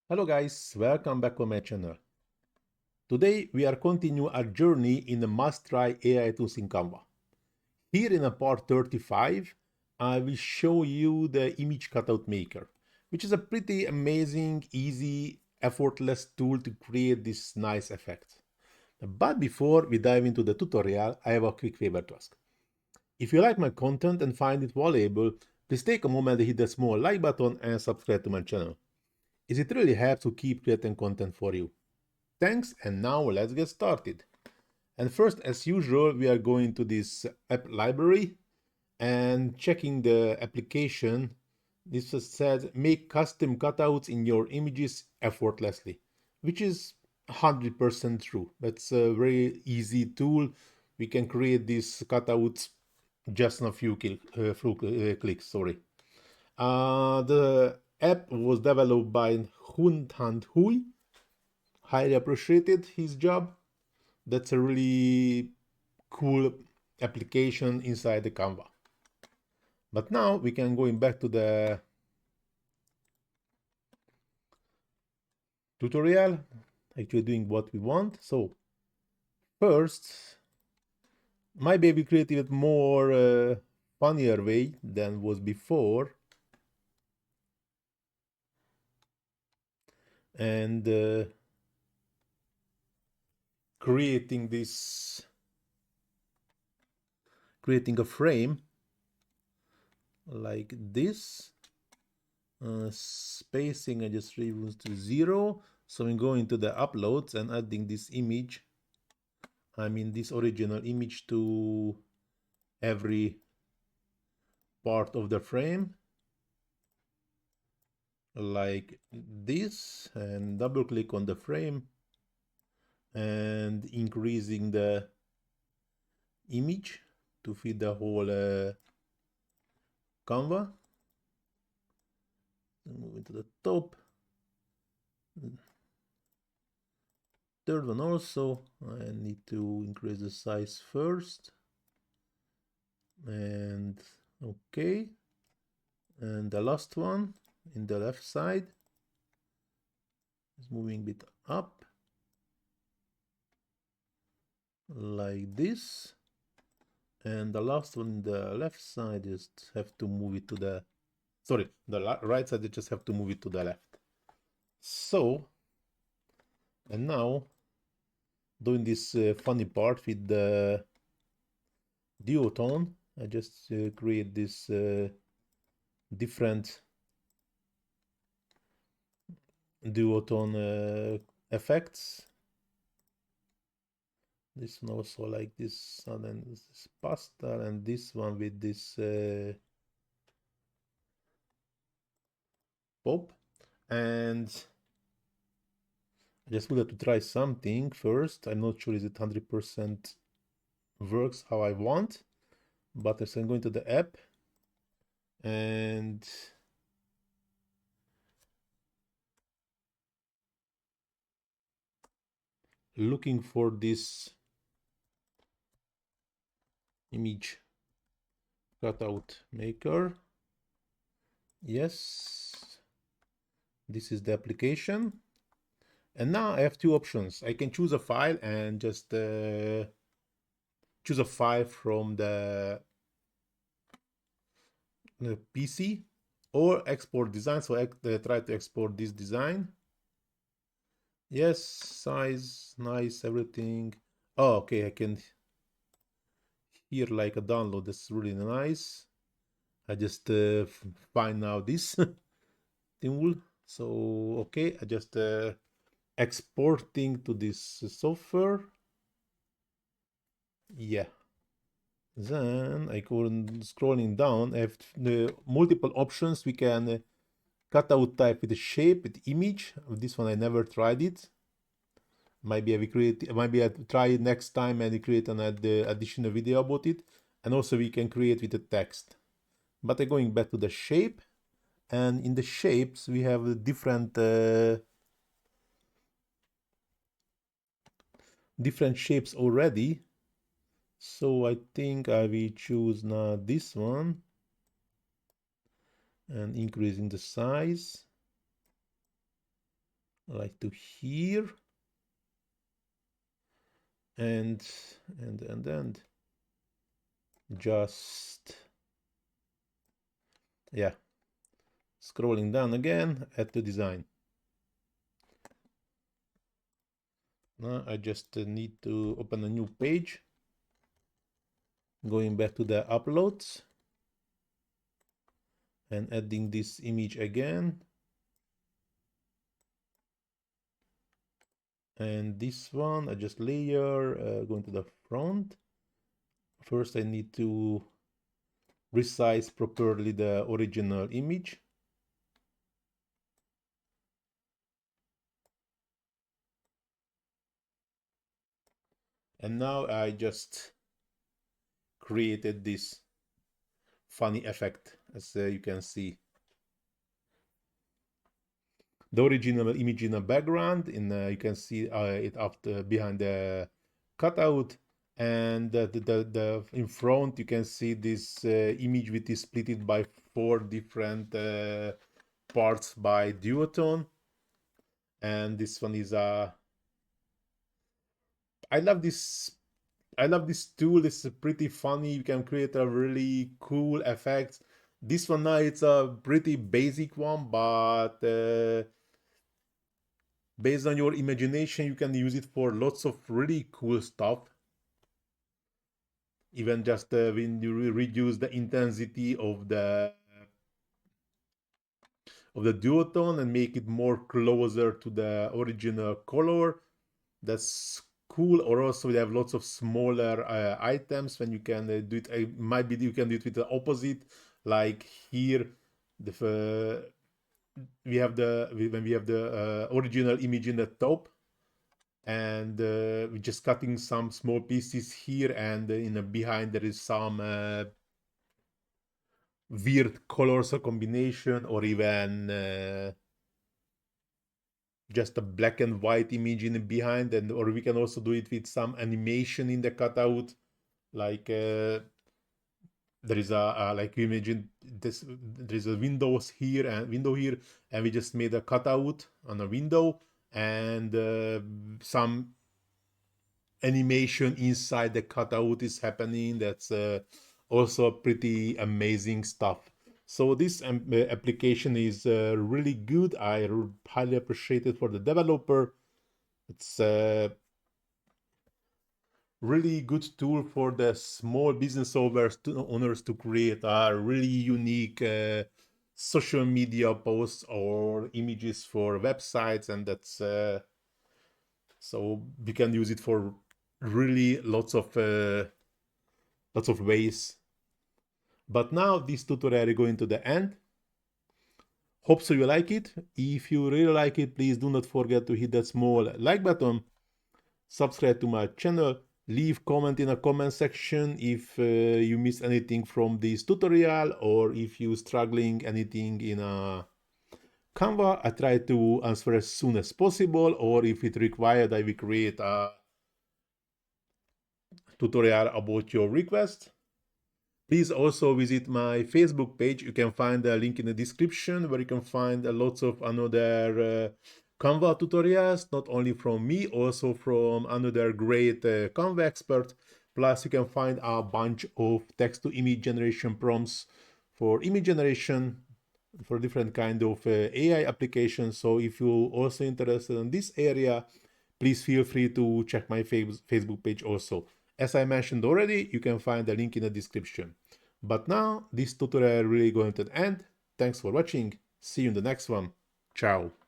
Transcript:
Hello guys, welcome back on my channel. Today we are continue our journey in the must-try AI tools in Canva. Here in a part 35, I will show you the image cutout maker, which is a pretty amazing, easy, effortless tool to create this nice effect. But before we dive into the tutorial, I have a quick favor to ask. If you like my content and find it valuable, please take a moment to hit the small like button and subscribe to my channel. It really helps to keep creating content for you. Thanks, and now let's get started. And first, as usual, we are going to this app library and checking the application. This just says make custom cutouts in your images effortlessly, which is 100% true. That's a very easy tool. We can create these cutouts just in a few clicks. Sorry. The app was developed by Hun Han Hui. Highly appreciated his job. That's a really cool application inside the Canva. But now we can going back to the tutorial, actually doing what we want. So first, my baby created it more funnier way than was before. And creating a frame like this. Spacing I just reduced to 0. So I'm going to the uploads and adding this image, this original image, to every part of the frame like this, and double click on the frame and increasing the image to fit the whole Canva. Moving to the top. Third one also, I need to increase the size first. And okay. And the last one in the left side is moving a bit up like this. And the last one in the left side just have to move it to the, sorry, the right side, you just have to move it to the left. So, and now doing this funny part with the duotone, I just create this different duotone effects. This one also like this, and then this pastel, and this one with this pop. And I just wanted to try something first. I'm not sure is it 100% works how I want, but as I'm going to the app and looking for this image cutout maker. Yes, this is the application. And now I have two options. I can choose a file and just choose a file from the PC, or export design. So I try to export this design. Yes, size, nice, everything. Oh, okay, I can hear like a download. That's really nice. I just find now this tool. So okay, I just exporting to this software. Yeah. Then I go scrolling down. I have the multiple options. We can cut out type with the shape, with image. This one I never tried it. Maybe I try it next time and create an additional video about it. And also we can create with the text. But I'm going back to the shape, and in the shapes we have different shapes already. So I think I will choose now this one and increasing the size. like to here, and just, yeah, scrolling down again, add to design. Now I just need to open a new page, going back to the uploads and adding this image again. And this one, I just layer, going to the front. First, I need to resize properly the original image. And now I just created this funny effect, as you can see. The original image in the background, you can see it after behind the cutout, and the in front you can see this image which is split by 4 different parts by duotone. And this one is I love this tool. It's pretty funny. You can create a really cool effect. This one now, it's a pretty basic one, but based on your imagination, you can use it for lots of really cool stuff. Even just when you reduce the intensity of the duotone and make it more closer to the original color, that's cool. Or also we have lots of smaller items when you can do it. Might be you can do it with the opposite, like here we have when we have the original image in the top, and we're just cutting some small pieces here, and in the behind there is some weird colors or combination, or even just a black and white image in the behind. And or we can also do it with some animation in the cutout, like there is a like you imagine this, there is a windows here and window here, and we just made a cutout on a window, and some animation inside the cutout is happening. That's also pretty amazing stuff. So this application is really good. I highly appreciate it for the developer. It's really good tool for the small business owners to create a really unique social media posts or images for websites, and that's so we can use it for really lots of ways. But now this tutorial is going to the end. Hope so you like it. If you really like it, please do not forget to hit that small like button, subscribe to my channel, leave comment in a comment section if you missed anything from this tutorial, or if you struggling anything in a Canva. I try to answer as soon as possible, or if it required, I will create a tutorial about your request. Please also visit my Facebook page. You can find a link in the description, where you can find lots of another Canva tutorials, not only from me, also from another great Canva expert. Plus, you can find a bunch of text-to-image generation prompts for image generation for different kind of AI applications. So if you're also interested in this area, please feel free to check my Facebook page also. As I mentioned already, you can find the link in the description. But now, this tutorial really going to end. Thanks for watching. See you in the next one. Ciao.